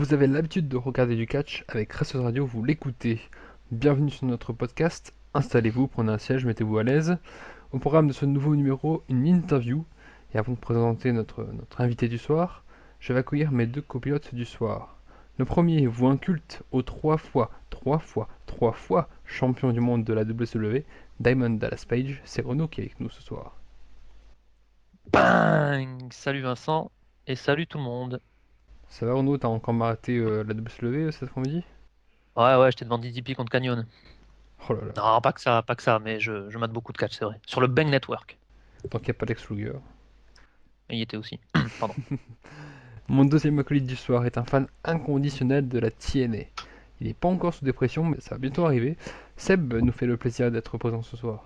Vous avez l'habitude de regarder du catch, avec Restos Radio, vous l'écoutez. Bienvenue sur notre podcast. Installez-vous, prenez un siège, mettez-vous à l'aise. Au programme de ce nouveau numéro, une interview. Et avant de présenter notre invité du soir, je vais accueillir mes deux copilotes du soir. Le premier, vous un culte aux trois fois champion du monde de la WCW, Diamond Dallas Page, c'est Renaud qui est avec nous ce soir. Bang! Salut Vincent et salut tout le monde. Ça va Renaud, t'as encore maté la WCW cet après-midi? Ouais, j'étais devant DDP contre Canyon. Oh là là, Non, pas que ça, mais je mate beaucoup de catch, c'est vrai. Sur le Bang Network. tant qu'il n'y a pas Lex Luger. Il y était aussi. Pardon. Mon deuxième acolyte du soir est un fan inconditionnel de la TNA. Il n'est pas encore sous dépression, mais ça va bientôt arriver. Seb nous fait le plaisir d'être présent ce soir.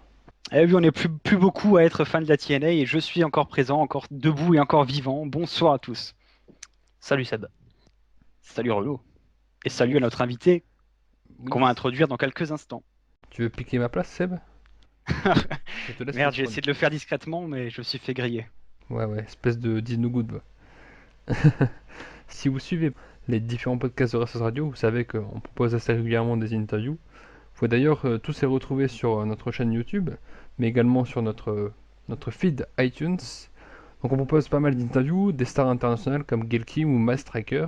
Eh oui, on n'est plus beaucoup à être fan de la TNA et je suis encore présent, encore debout et encore vivant. Bonsoir à tous. Salut Seb. Salut Relo. Et salut à notre invité Oui, qu'on va introduire dans quelques instants. tu veux piquer ma place, Seb? Je te laisse le Merde, j'ai trône. essayé de le faire discrètement, mais je me suis fait griller. Ouais, ouais, espèce de Disney Good. Va. Si vous suivez les différents podcasts de Restos Radio, vous savez qu'on propose assez régulièrement des interviews. Vous pouvez d'ailleurs tous les retrouver sur notre chaîne YouTube, mais également sur notre feed iTunes. Donc on propose pas mal d'interviews, des stars internationales comme Gail Kim ou Matt Striker,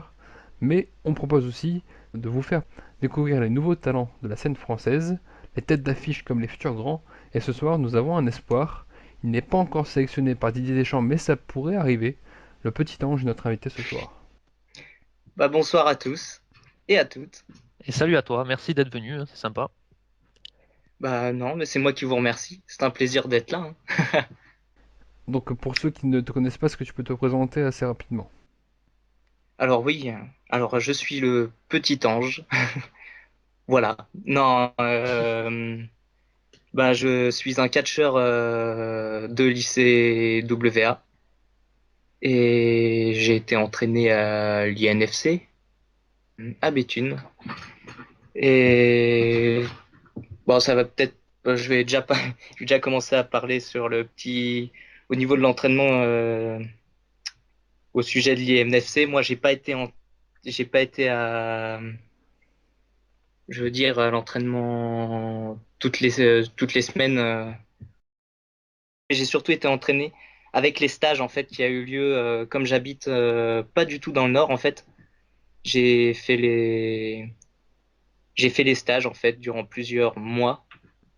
mais on propose aussi de vous faire découvrir les nouveaux talents de la scène française, les têtes d'affiche comme les futurs grands, et ce soir nous avons un espoir. Il n'est pas encore sélectionné par Didier Deschamps, mais ça pourrait arriver. Le petit ange est notre invité ce soir. Bonsoir à tous et à toutes. Et salut à toi, merci d'être venu, c'est sympa. Non, mais c'est moi qui vous remercie. C'est un plaisir d'être là, hein. Donc pour ceux qui ne te connaissent pas, est-ce que tu peux te présenter assez rapidement? Alors oui, alors je suis le petit ange. Voilà. Non, je suis un catcheur de lycée WA et j'ai été entraîné à l'INFC à Béthune. Et bon, ça va peut-être. Je vais déjà pas, je vais déjà commencer à parler sur le petit au niveau de l'entraînement. Au sujet de l'IMFC, moi, j'ai pas été je veux dire, à l'entraînement toutes les semaines. J'ai surtout été entraîné avec les stages, en fait, qui a eu lieu, comme j'habite, pas du tout dans le nord, en fait. J'ai fait les, j'ai fait les stages, en fait, durant plusieurs mois.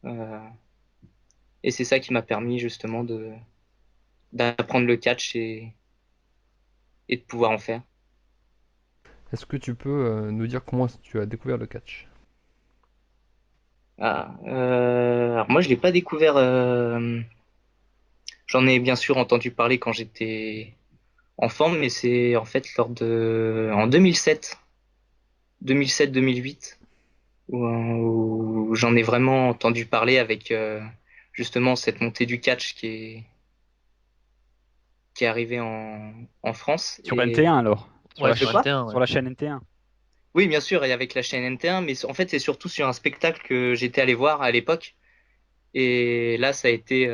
euh, et c'est ça qui m'a permis, justement, d'apprendre le catch et de pouvoir en faire. Est-ce que tu peux nous dire comment tu as découvert le catch? Alors moi, je l'ai pas découvert. J'en ai bien sûr entendu parler quand j'étais enfant, mais c'est en fait en 2007-2008, où j'en ai vraiment entendu parler avec justement cette montée du catch qui est arrivée en France. Sur NT1 alors. Sur Ouais, la, De sur ch- quoi? NT1, ouais. sur la chaîne NT1. Oui, bien sûr, et avec la chaîne NT1, mais en fait, c'est surtout sur un spectacle que j'étais allé voir à l'époque. Et là, ça a été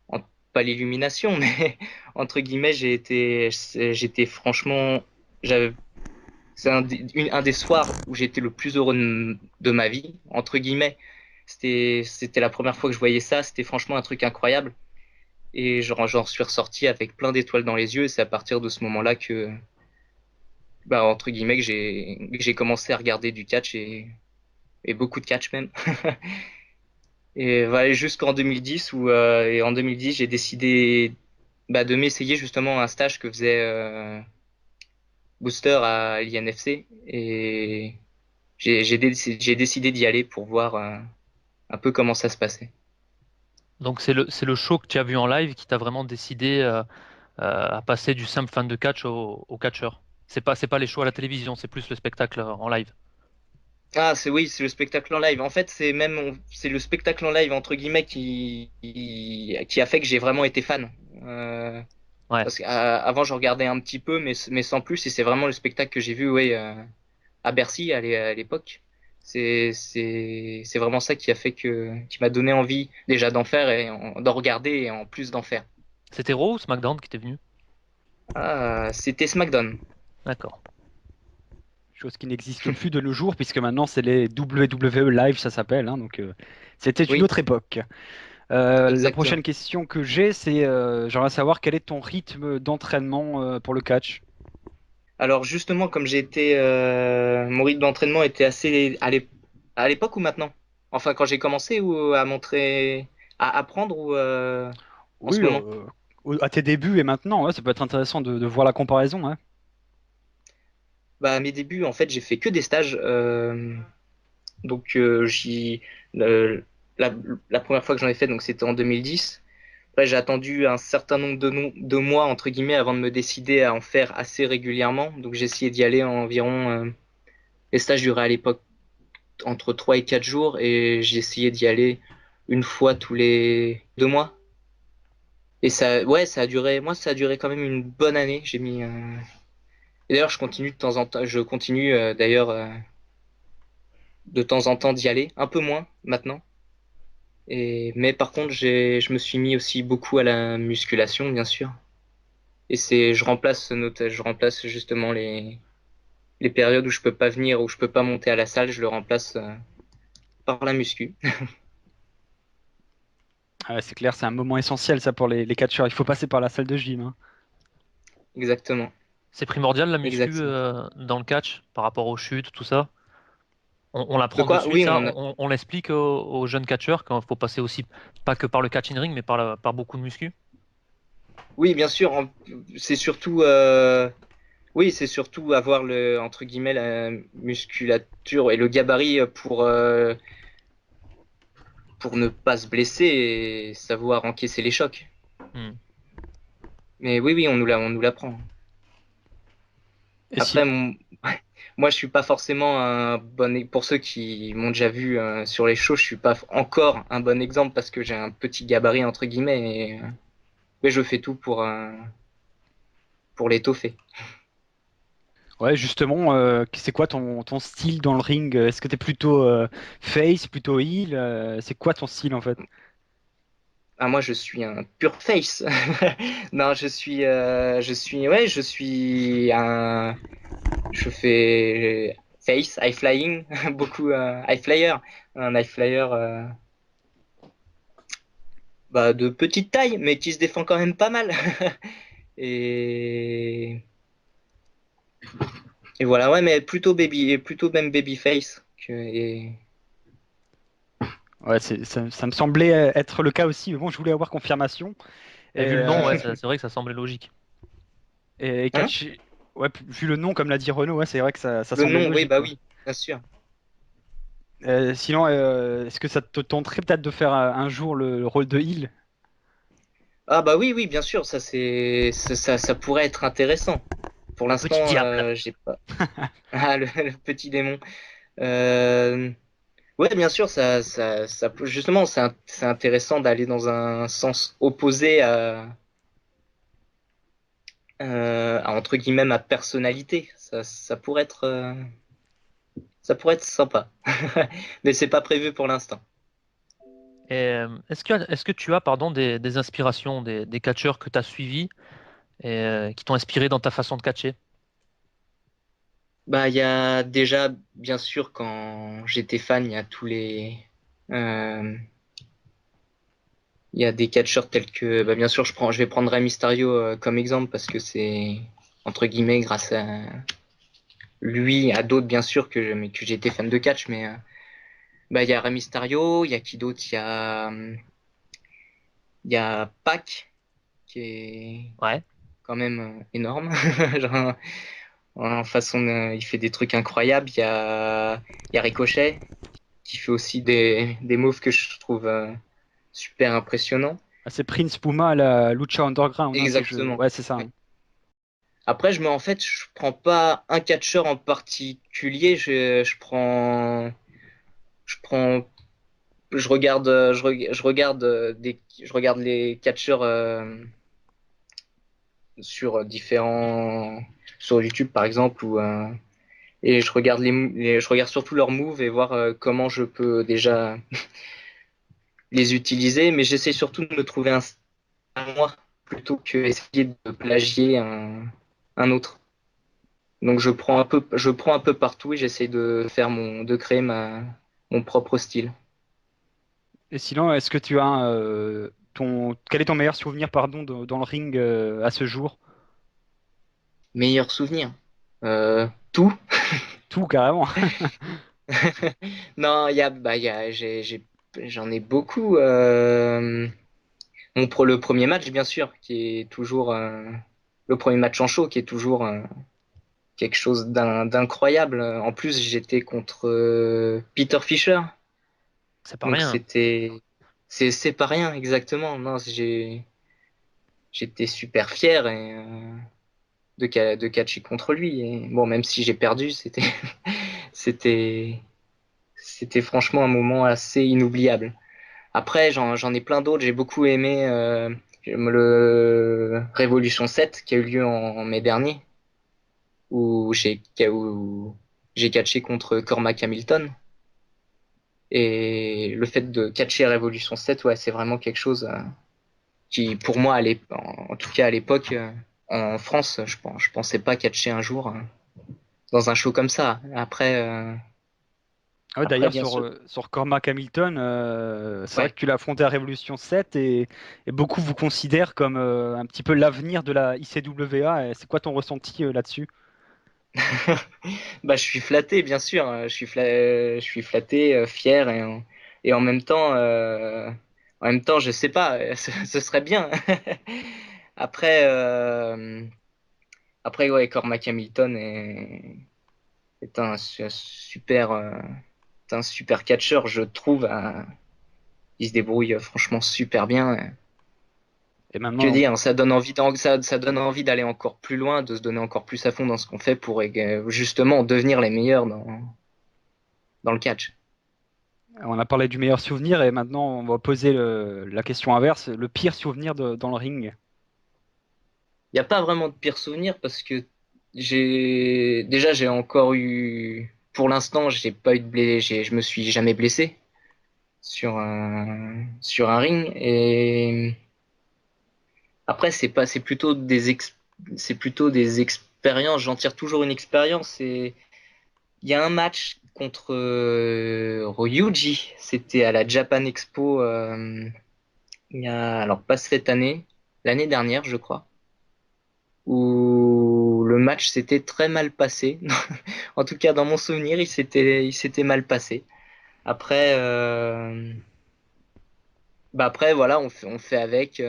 en- pas l'illumination, mais entre guillemets, j'étais franchement, j'avais, c'est un des soirs où j'étais le plus heureux de ma vie, entre guillemets. C'était la première fois que je voyais ça, c'était franchement un truc incroyable. Et j'en suis ressorti avec plein d'étoiles dans les yeux, et c'est à partir de ce moment-là que, entre guillemets, que j'ai commencé à regarder du catch et beaucoup de catch même. Et voilà, jusqu'en 2010 et en 2010, j'ai décidé de m'essayer justement un stage que faisait Booster à l'INFC et j'ai décidé d'y aller pour voir un peu comment ça se passait. Donc c'est le show que tu as vu en live qui t'a vraiment décidé à passer du simple fan de catch au catcheur. C'est pas les shows à la télévision, c'est plus le spectacle en live. Ah, oui, c'est le spectacle en live. En fait, c'est le spectacle en live entre guillemets qui a fait que j'ai vraiment été fan. Ouais. Parce qu'avant, je regardais un petit peu, mais sans plus. Et c'est vraiment le spectacle que j'ai vu, ouais, à Bercy à l'époque. C'est vraiment ça qui a fait qui m'a donné envie déjà d'en faire et d'en regarder et en plus d'en faire. C'était Raw ou SmackDown qui était venu? C'était SmackDown. D'accord. chose qui n'existe plus de nos jours, puisque maintenant c'est les WWE Live, ça s'appelle, hein, donc c'était une Oui, autre époque. La exactement. prochaine question que j'ai, c'est j'aimerais savoir quel est ton rythme d'entraînement pour le catch. Alors justement, comme mon rythme d'entraînement était assez à l'époque ou maintenant? Enfin, quand j'ai commencé ou à montrer, à apprendre ou en Oui, ce moment? à tes débuts et maintenant, ouais, ça peut être intéressant de voir la comparaison, hein. Bah, à mes débuts, en fait, j'ai fait que des stages. Donc, le- la, la première fois que j'en ai fait, donc c'était en 2010. Après, j'ai attendu un certain nombre de mois, entre guillemets, avant de me décider à en faire assez régulièrement. Donc, j'ai essayé d'y aller environ. Les stages duraient à l'époque entre 3 et 4 jours et j'ai essayé d'y aller une fois tous les 2 mois. Et ça, ouais, ça a duré, moi, ça a duré quand même une bonne année. Et d'ailleurs, je continue de temps en temps, je continue d'ailleurs de temps en temps d'y aller, un peu moins maintenant. Mais par contre, je me suis mis aussi beaucoup à la musculation, bien sûr. Et je remplace justement les périodes où je peux pas venir, où je peux pas monter à la salle, je le remplace par la muscu. Ah ouais, c'est clair, c'est un moment essentiel ça pour les catcheurs. Il faut passer par la salle de gym, hein. Exactement, C'est primordial la muscu exactement. dans le catch par rapport aux chutes, tout ça. On De l'apprend de quoi? suite, Oui, ça. On l'explique aux jeunes catcheurs qu'il faut passer aussi, pas que par le catching ring, mais par beaucoup de muscu. oui, bien sûr. C'est surtout, oui, c'est surtout avoir entre guillemets, la musculature et le gabarit pour ne pas se blesser et savoir encaisser les chocs. Hmm. Mais oui, oui, on nous l'apprend. Et si, Après, moi, je suis pas forcément pour ceux qui m'ont déjà vu sur les shows, je suis pas encore un bon exemple parce que j'ai un petit gabarit entre guillemets, mais je fais tout pour l'étoffer. ouais, justement, c'est quoi ton style dans le ring? Est-ce que t'es plutôt face, plutôt heel? C'est quoi ton style en fait? Ah, moi, je suis un pur face. Non, ouais, je fais face, high flying, beaucoup high flyer, un high flyer bah, de petite taille, mais qui se défend quand même pas mal. Et, et voilà, ouais, mais plutôt même baby face Ouais, ça me semblait être le cas aussi, mais bon, je voulais avoir confirmation. Et Et, vu le nom, ouais, c'est vrai que ça semblait logique. et hein? ouais, vu le nom, comme l'a dit Renaud, ouais, c'est vrai que ça Le semblait nom, oui, logique, bah quoi. oui, bien sûr. Sinon, est-ce que ça te tenterait peut-être de faire un jour le rôle de heel? Ah bah oui, oui, bien sûr, ça pourrait être intéressant. Pour Le petit l'instant, diable. j'ai pas. Ah, le petit démon. Euh, Ouais, bien sûr, justement, c'est intéressant d'aller dans un sens opposé entre guillemets, ma personnalité. Ça pourrait être sympa. Mais c'est pas prévu pour l'instant. Et, est-ce que tu as, pardon, des inspirations, des catcheurs que tu as suivis et qui t'ont inspiré dans ta façon de catcher? Bah, il y a déjà, bien sûr, quand j'étais fan, euh, il y a des catcheurs tels que, bah, bien sûr, je vais prendre Rey Mysterio comme exemple parce que c'est, entre guillemets, grâce à lui, à d'autres, bien sûr, mais que j'ai été fan de catch, mais bah, il y a Rey Mysterio, il y a qui d'autre? Il y a Pac, qui est Ouais. quand même énorme. Genre, en façon, il fait des trucs incroyables. Il y a Ricochet, qui fait aussi des moves que je trouve super impressionnants. Ah, c'est Prince Puma à la Lucha Underground, hein, Exactement. ouais, c'est ça, Ouais. hein. Après, en fait, je prends pas un catcheur en particulier. Je prends, je regarde les catcheurs sur sur YouTube par exemple et je regarde surtout leurs moves et voir comment je peux déjà les utiliser, mais j'essaie surtout de me trouver un style à moi plutôt que essayer de plagier un autre. Donc je prends un peu partout et j'essaye de créer mon propre style. Et sinon, est-ce que tu as quel est ton meilleur souvenir, pardon, dans le ring à ce jour? Meilleur souvenir? Tout. Tout carrément. Non, j'en ai beaucoup. Le premier match, bien sûr, qui est toujours le premier match en show, qui est toujours quelque chose d'incroyable. En plus, j'étais contre Peter Fischer, C'est pas donc rien. c'est pas rien exactement. Non, j'étais super fier de catcher contre lui. Et bon, même si j'ai perdu, c'était c'était franchement un moment assez inoubliable. Après, j'en ai plein d'autres. J'ai beaucoup aimé le Révolution 7 qui a eu lieu en mai dernier, où j'ai catché contre Cormac Hamilton. Et le fait de catcher Révolution 7, ouais, c'est vraiment quelque chose qui, pour moi, en tout cas à l'époque, en France, je pensais pas catcher un jour dans un show comme ça. Ah ouais, Après, d'ailleurs, bien sûr. sur Cormac Hamilton, c'est vrai Ouais. que tu l'as affronté à Révolution 7 et beaucoup vous considèrent comme un petit peu l'avenir de la ICWA. Et c'est quoi ton ressenti là-dessus? Bah, je suis flatté, bien sûr. Je suis flatté, fier et en même temps, je sais pas, ce serait bien. Après, ouais, Cormac Hamilton est est un super catcheur, je trouve. Il se débrouille franchement super bien. Et Que maintenant, dire, ça donne envie d'aller encore plus loin, de se donner encore plus à fond dans ce qu'on fait pour justement devenir les meilleurs dans le catch. on a parlé du meilleur souvenir et maintenant on va poser la question inverse, le pire souvenir dans le ring. Il n'y a pas vraiment de pire souvenir parce que j'ai encore eu, pour l'instant, j'ai pas eu de blessé, je me suis jamais blessé sur un ring. Et après, c'est plutôt des expériences. J'en tire toujours une expérience. Et il y a un match contre Ryuji. C'était à la Japan Expo, alors pas cette année, l'année dernière, je crois, où le match s'était très mal passé. En tout cas, dans mon souvenir, il s'était mal passé. Après, après voilà, on fait avec,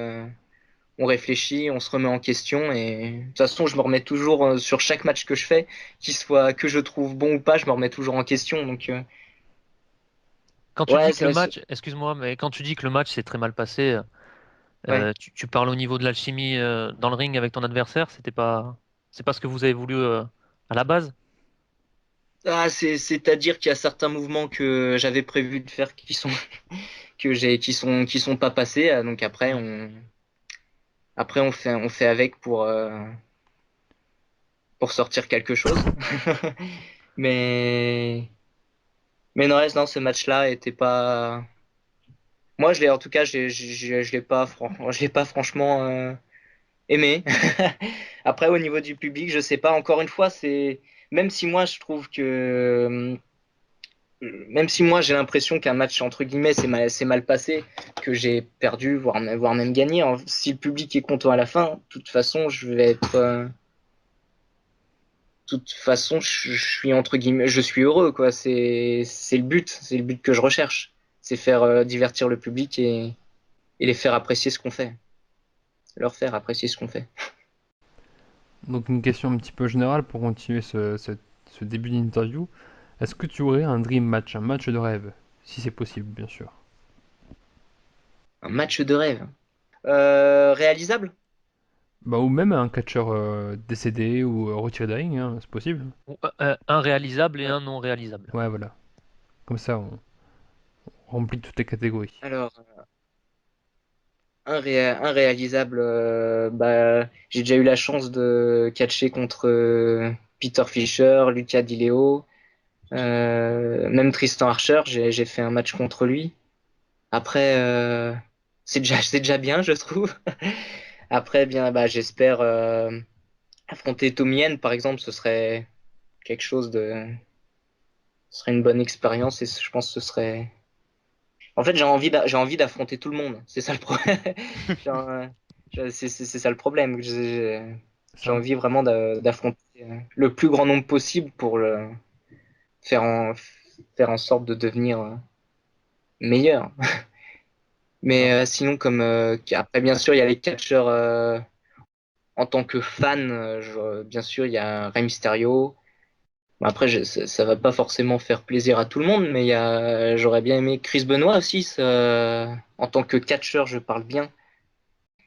on réfléchit, on se remet en question et de toute façon, je me remets toujours sur chaque match que je fais, qu'il soit que je trouve bon ou pas, je me remets toujours en question. Donc, Quand tu ouais, dis que le match, excuse-moi, mais quand tu dis que le match s'est très mal passé, ouais. tu parles au niveau de l'alchimie dans le ring avec ton adversaire, c'est pas ce que vous avez voulu à la base? Ah, c'est-à-dire qu'il y a certains mouvements que j'avais prévu de faire qui sont pas passés. Donc Hmm. après on fait avec pour sortir quelque chose. Mais mais non, ce match-là était pas. Moi, en tout cas, je l'ai pas franchement aimé. Après, au niveau du public, je sais pas. Encore une fois, même si moi je trouve que même si moi j'ai l'impression qu'un match entre guillemets c'est mal passé, que j'ai perdu, voire même gagné, si le public est content à la fin, de toute façon je vais être, de toute façon je suis entre guillemets, je suis heureux quoi. C'est le but que je recherche, c'est faire divertir le public et les faire apprécier ce qu'on fait, leur faire apprécier ce qu'on fait. Donc une question un petit peu générale pour continuer ce début d'interview. Est-ce que tu aurais un dream match, un match de rêve? Si c'est possible, bien sûr. Un match de rêve, réalisable. Bah, ou même un catcheur décédé ou retiré des rings, hein, c'est possible. Ou, un réalisable et un non réalisable. Ouais, voilà. Comme ça, on remplit toutes les catégories. Alors un réalisable, j'ai déjà eu la chance de catcher contre Peter Fischer, Lucas Di Leo, même Tristan Archer, j'ai fait un match contre lui. Après, c'est déjà bien, je trouve. Après, bien, affronter Tommy End, par exemple, ce serait quelque chose de. Ce serait une bonne expérience et je pense que ce serait. En fait, j'ai envie d'affronter tout le monde. C'est ça le problème. Genre, c'est ça le problème. J'ai Ça, envie vraiment d'affronter le plus grand nombre possible pour faire en, faire en sorte de devenir meilleur. Mais alors, sinon, après, bien sûr, il y a les catcheurs en tant que fan. Bien sûr, il y a Rey Mysterio. Bon, après, ça va pas forcément faire plaisir à tout le monde, mais j'aurais bien aimé Chris Benoit aussi. En tant que catcheur, je parle bien.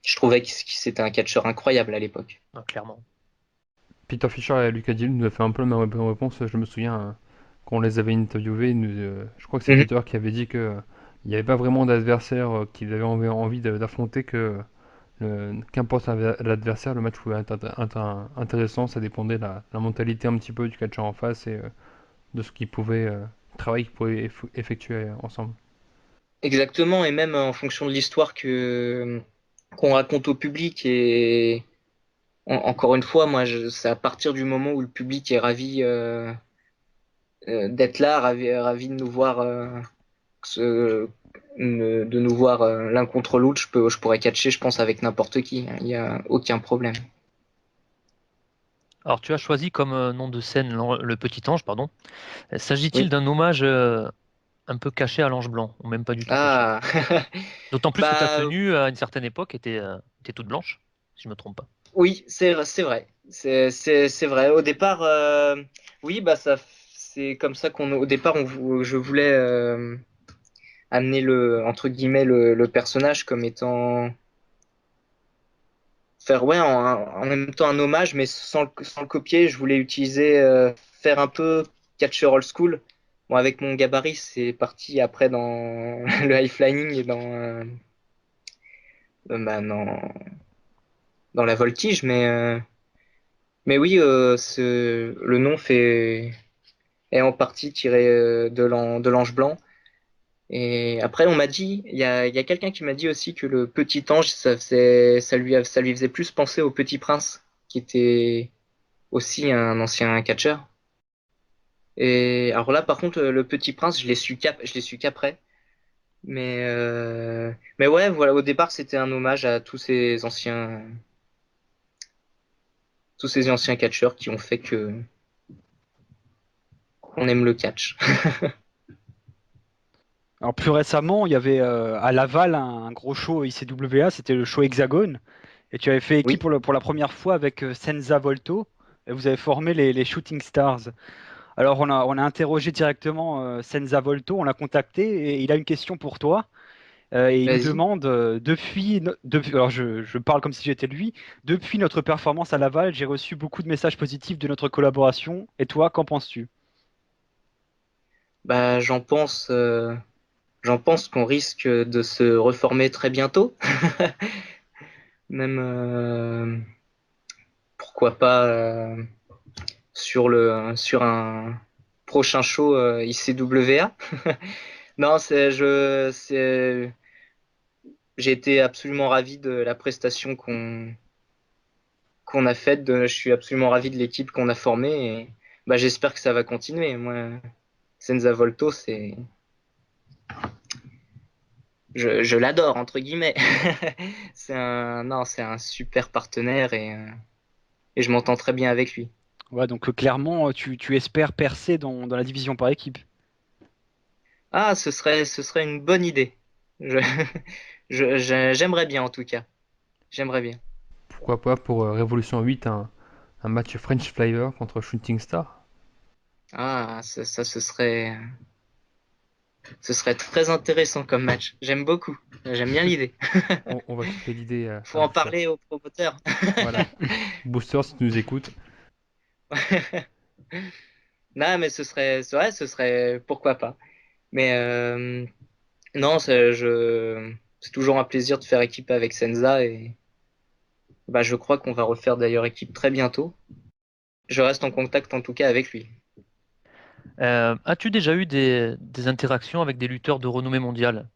Je trouvais que c'était un catcheur incroyable à l'époque. clairement. Peter Fischer et Lucas Dill nous a fait un peu la même réponse. Je me souviens quand on les avait interviewés, je crois que c'est Mhm. Peter qui avait dit que il n'y avait pas vraiment d'adversaire qu'il avait envie d'affronter, que qu'importe l'adversaire, le match pouvait être intéressant. Ça dépendait de la mentalité un petit peu du catcheur en face et de ce qu'il pouvait, le travail qu'ils pouvaient effectuer ensemble. Exactement, et même en fonction de l'histoire qu'on raconte au public. Et encore une fois, moi, c'est à partir du moment où le public est ravi d'être là, ravi de nous voir, se- de nous voir l'un contre l'autre. Je pourrais catcher, je pense, avec n'importe qui. Il n'y a aucun problème. Alors, tu as choisi comme nom de scène le Petit Ange, pardon. S'agit-il Oui. d'un hommage un peu caché à l'Ange Blanc, ou même pas du tout caché? Ah, D'autant plus que ta bah tenue, à une certaine époque, était toute blanche, si je me trompe pas. oui, c'est vrai. C'est vrai. Au départ, oui, bah c'est comme ça au départ, je voulais amener entre guillemets, le personnage comme étant, faire, ouais, en même temps un hommage, mais sans le copier. Je voulais faire un peu catcher old school. Bon, avec mon gabarit, c'est parti après dans le high flying et bah, dans la voltige, mais oui, le nom est en partie tiré de l'ange blanc. Et après, il y a quelqu'un qui m'a dit aussi que le petit ange, ça lui faisait plus penser au Petit Prince, qui était aussi un ancien catcheur. Et alors là, par contre, le Petit Prince, je l'ai su qu'après. Mais ouais, voilà, au départ, c'était un hommage à tous ces anciens catcheurs qui ont fait qu'on aime le catch. Alors plus récemment, il y avait à Laval un gros show ICWA, c'était le show Hexagone, et tu avais fait équipe Oui. pour la première fois avec Senza Volto, et vous avez formé les Shooting Stars. Alors on a interrogé directement Senza Volto, on l'a contacté, et il a une question pour toi. Et il nous Vas-y. demande, alors je parle comme si j'étais lui, depuis notre performance à Laval, j'ai reçu beaucoup de messages positifs de notre collaboration. Et toi, qu'en penses-tu? Bah, j'en pense qu'on risque de se reformer très bientôt. Même, pourquoi pas, sur un prochain show ICWA. Non, j'ai été absolument ravi de la prestation qu'on a faite. Je suis absolument ravi de l'équipe qu'on a formée et bah, j'espère que ça va continuer. Moi, Senza Volto, je l'adore entre guillemets. Non, c'est un super partenaire et je m'entends très bien avec lui. Ouais, donc clairement, tu espères percer dans la division par équipe. Ah, ce serait une bonne idée. Je, j'aimerais bien en tout cas. J'aimerais bien. Pourquoi pas pour Révolution 8 un match French Flavor contre Shooting Star? Ah, ce serait très intéressant comme match. J'aime beaucoup. J'aime bien l'idée. On va souffler l'idée Faut à en Booster. parler au promoteur. Voilà. Booster, si tu nous écoutes. Non, mais ouais, pourquoi pas. Mais non, c'est toujours un plaisir de faire équipe avec Senza et bah, je crois qu'on va refaire d'ailleurs équipe très bientôt. Je reste en contact en tout cas avec lui. As-tu déjà eu des interactions avec des lutteurs de renommée mondiale?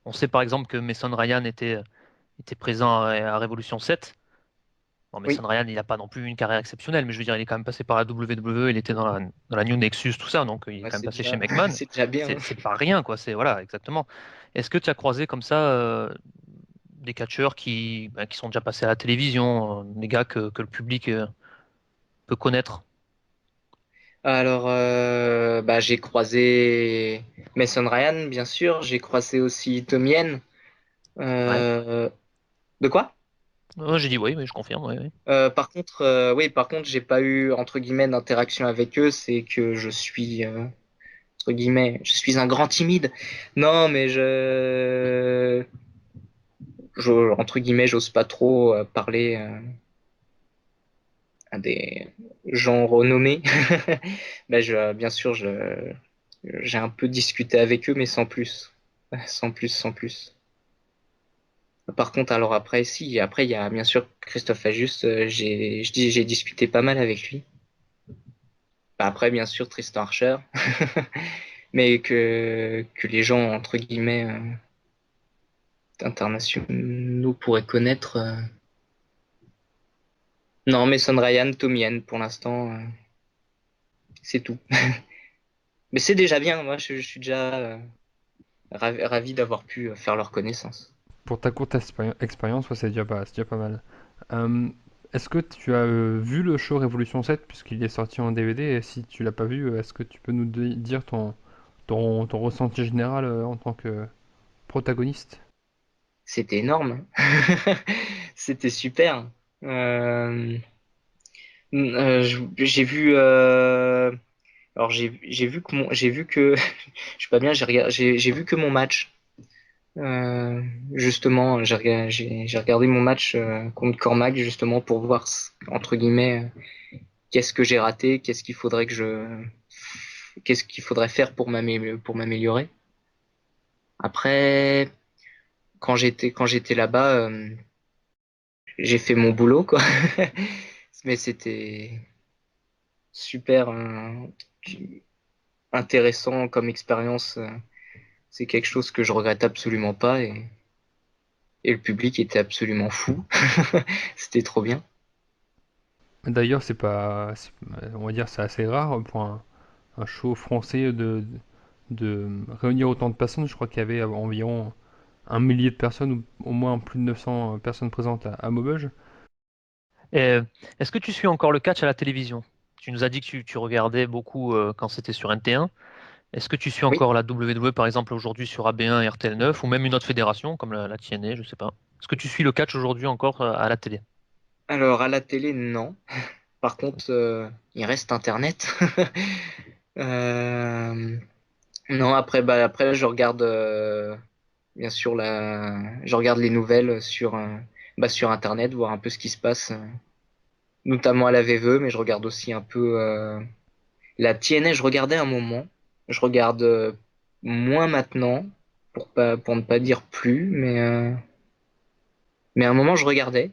On sait par exemple que Mason Ryan était présent à Révolution 7. Bon, Oui, Mason Ryan, il n'a pas non plus une carrière exceptionnelle, mais je veux dire, il est quand même passé par la WWE, il était dans la New Nexus, tout ça, donc il est ouais, quand même c'est passé chez déjà, McMahon. c'est déjà bien, hein. C'est pas rien, quoi. Voilà, exactement. Est-ce que tu as croisé comme ça des catcheurs qui sont déjà passés à la télévision, des gars que le public peut connaître? Alors, j'ai croisé Mason Ryan, bien sûr. J'ai croisé aussi Tommy Yen. Ouais. Euh, De quoi? J'ai dit oui, mais je confirme, oui, oui. Par contre, j'ai pas eu entre guillemets d'interaction avec eux. C'est que je suis entre guillemets, je suis un grand timide. Non, mais entre guillemets, j'ose pas trop parler à des gens renommés. Bien sûr, j'ai un peu discuté avec eux, mais sans plus, sans plus, sans plus. Par contre, alors après, si, après, il y a bien sûr Christophe Ajuste, j'ai discuté pas mal avec lui. Après, bien sûr, Tristan Archer, mais que les gens, entre guillemets, internationaux pourraient connaître. Non, Mason Ryan, Tommy Yen, pour l'instant, c'est tout. Mais c'est déjà bien, moi, je suis déjà ravi d'avoir pu faire leur connaissance. Pour ta courte expérience, ouais, c'est déjà pas mal. Euh, Est-ce que tu as vu le show Révolution 7 puisqu'il est sorti en DVD? Et si tu l'as pas vu, est-ce que tu peux nous dire ton ressenti général en tant que protagoniste? C'était énorme. C'était super. Euh, j'ai vu. Alors j'ai vu que je suis pas bien. J'ai vu que mon match. Justement, j'ai regardé mon match contre Cormac justement pour voir entre guillemets qu'est-ce que j'ai raté, qu'est-ce qu'il faudrait faire pour m'améliorer. Après, quand j'étais là-bas, j'ai fait mon boulot quoi. Mais c'était super intéressant comme expérience. C'est quelque chose que je regrette absolument pas et le public était absolument fou. C'était trop bien. D'ailleurs, on va dire, c'est assez rare pour un show français de réunir autant de personnes. Je crois qu'il y avait environ un millier de personnes, ou au moins plus de 900 personnes présentes à Maubeuge. Et, est-ce que tu suis encore le catch à la télévision? Tu nous as dit que tu regardais beaucoup quand c'était sur NT1. Est-ce que tu suis Oui. encore la WWE, par exemple, aujourd'hui sur AB1 et RTL9, ou même une autre fédération comme la TNA, je sais pas. Est-ce que tu suis le catch aujourd'hui encore à la télé? Alors à la télé, non. Par contre, il reste Internet. Euh, non, après je regarde bien sûr je regarde les nouvelles sur Internet, voir un peu ce qui se passe, notamment à la VVE, mais je regarde aussi un peu la TNA. Je regardais un moment, je regarde moins maintenant pour ne pas dire plus, mais à un moment je regardais.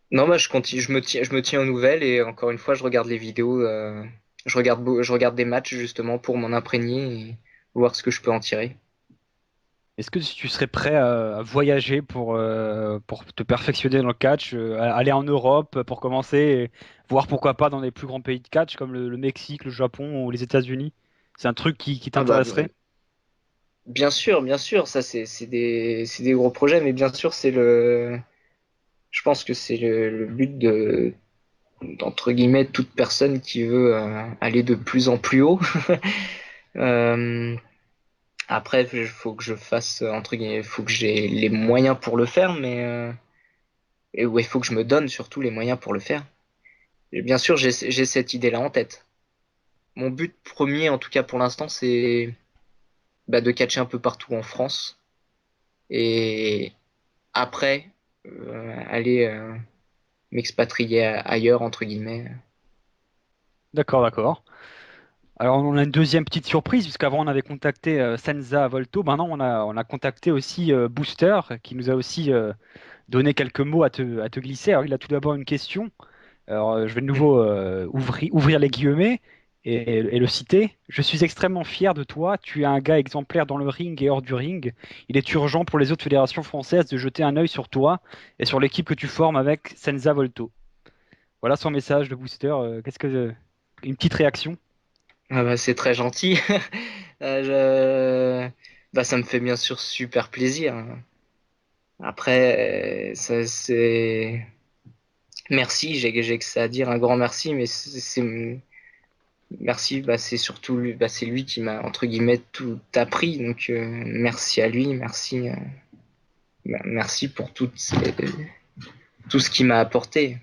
Non, je continue, je me tiens aux nouvelles et encore une fois, je regarde les vidéos, je regarde des matchs justement pour m'en imprégner et voir ce que je peux en tirer. Est-ce que tu serais prêt à voyager pour te perfectionner dans le catch, aller en Europe pour commencer, et voir pourquoi pas dans les plus grands pays de catch comme le Mexique, le Japon ou les États-Unis? C'est un truc qui Ah bah, t'intéresserait? bien sûr, ça c'est des gros projets, mais bien sûr je pense que c'est le but d'entre guillemets toute personne qui veut aller de plus en plus haut. Euh, Après, il faut que je fasse entre guillemets, il faut que j'ai les moyens pour le faire, et ouais, il faut que je me donne surtout les moyens pour le faire. Et bien sûr, j'ai cette idée-là en tête. Mon but premier, en tout cas pour l'instant, c'est de catcher un peu partout en France et après aller m'expatrier ailleurs, entre guillemets. D'accord, d'accord. Alors on a une deuxième petite surprise, puisqu'avant on avait contacté Senza Volto, maintenant on a contacté aussi Booster, qui nous a aussi donné quelques mots à te glisser. Alors il a tout d'abord une question. Alors je vais de nouveau ouvrir les guillemets. et le citer. Je suis extrêmement fier de toi. Tu es un gars exemplaire dans le ring et hors du ring. Il est urgent pour les autres fédérations françaises de jeter un œil sur toi et sur l'équipe que tu formes avec Senza Volto. Voilà son message de booster. Une petite réaction? Ah bah, c'est très gentil. Bah, ça me fait bien sûr super plaisir. Après, ça, c'est... Merci, j'ai que ça à dire, un grand merci, mais merci, bah, c'est surtout lui, bah, c'est lui qui m'a, entre guillemets, tout appris. Donc, merci à lui, merci pour tout ce qu'il m'a apporté.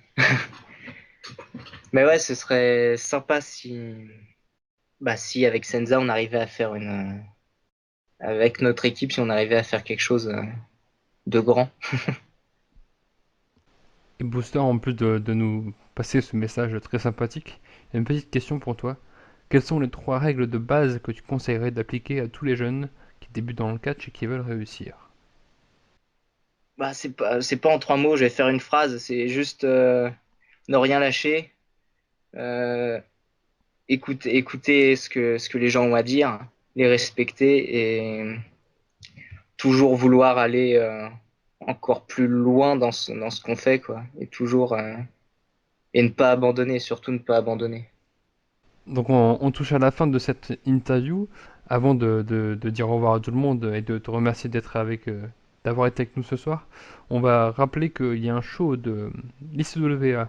Mais ouais, ce serait sympa si avec Senza, on arrivait à faire avec notre équipe, si on arrivait à faire quelque chose de grand. Et Booster, en plus de nous passer ce message très sympathique, il y a une petite question pour toi. Quelles sont les 3 règles de base que tu conseillerais d'appliquer à tous les jeunes qui débutent dans le catch et qui veulent réussir? Bah, c'est pas en 3 mots, je vais faire une phrase, c'est juste ne rien lâcher, euh, écouter ce que les gens ont à dire, les respecter et toujours vouloir aller encore plus loin dans ce qu'on fait, quoi. Et toujours et ne pas abandonner, surtout ne pas abandonner. Donc on touche à la fin de cette interview. Avant de dire au revoir à tout le monde et de te remercier d'avoir été avec nous ce soir, on va rappeler qu'il y a un show de l'ICWA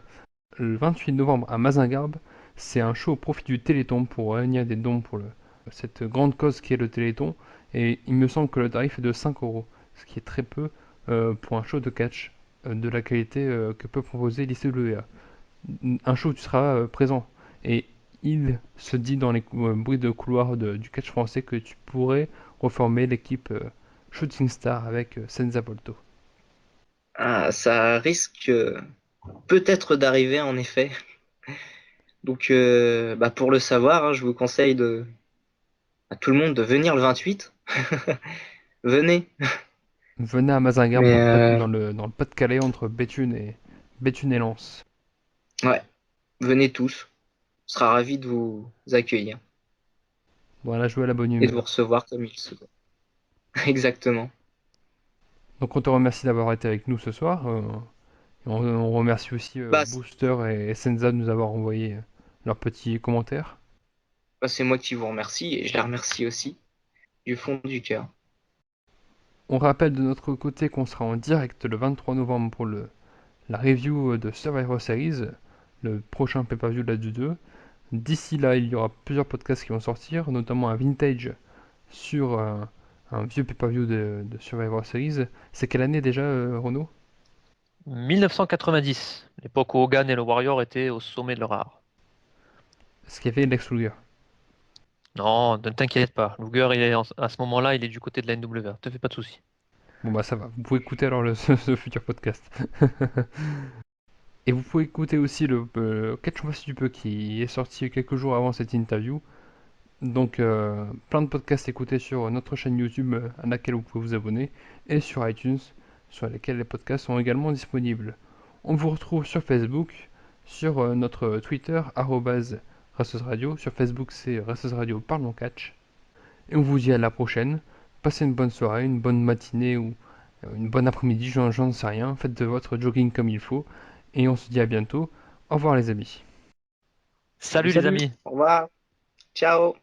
le 28 novembre à Mazingarbe. C'est un show au profit du Téléthon pour réunir des dons pour cette grande cause qui est le Téléthon. Et il me semble que le tarif est de 5 euros, ce qui est très peu pour un show de catch de la qualité que peut proposer l'ICWA. Un show où tu seras présent. Et il se dit dans les bruits de couloir du catch français que tu pourrais reformer l'équipe Shooting Star avec Senza Volto. Ah, ça risque peut-être d'arriver en effet. Donc, bah, pour le savoir, hein, je vous conseille à tout le monde de venir le 28. Venez. Venez à Mazingarbe Mais dans le Pas-de-Calais entre Béthune et Lens. ouais, venez tous. On sera ravis de vous accueillir Voilà, jouer à la bonne et de vous humeur. recevoir comme il se doit. Exactement. Donc on te remercie d'avoir été avec nous ce soir. On remercie aussi Bah, Booster et Senza de nous avoir envoyé leurs petits commentaires. c'est moi qui vous remercie et je la remercie aussi du fond du cœur. On rappelle de notre côté qu'on sera en direct le 23 novembre pour la review de Survivor Series, le prochain pay-per-view de la du 2. D'ici là, il y aura plusieurs podcasts qui vont sortir, notamment un vintage sur un vieux pay-per-view de Survivor Series. C'est quelle année déjà, Renaud? 1990, l'époque où Hogan et le Warrior étaient au sommet de leur art. Ce qu'il y avait Lex Luger. Non, ne t'inquiète pas. Luger, à ce moment-là, il est du côté de la NWA. Te fais pas de soucis. Bon bah ça va, vous pouvez écouter alors ce futur podcast. Et vous pouvez écouter aussi le Catch Moi Si Tu Peux qui est sorti quelques jours avant cette interview. Donc plein de podcasts écoutés sur notre chaîne YouTube à laquelle vous pouvez vous abonner et sur iTunes sur lesquels les podcasts sont également disponibles. On vous retrouve sur Facebook, sur notre Twitter @RasseusRadio, sur Facebook c'est Rasseuse Radio Parlons Catch. Et on vous dit à la prochaine. Passez une bonne soirée, une bonne matinée ou une bonne après-midi, j'en sais rien. Faites de votre jogging comme il faut. Et on se dit à bientôt. Au revoir les amis. Salut les Salut. amis! Au revoir. Ciao.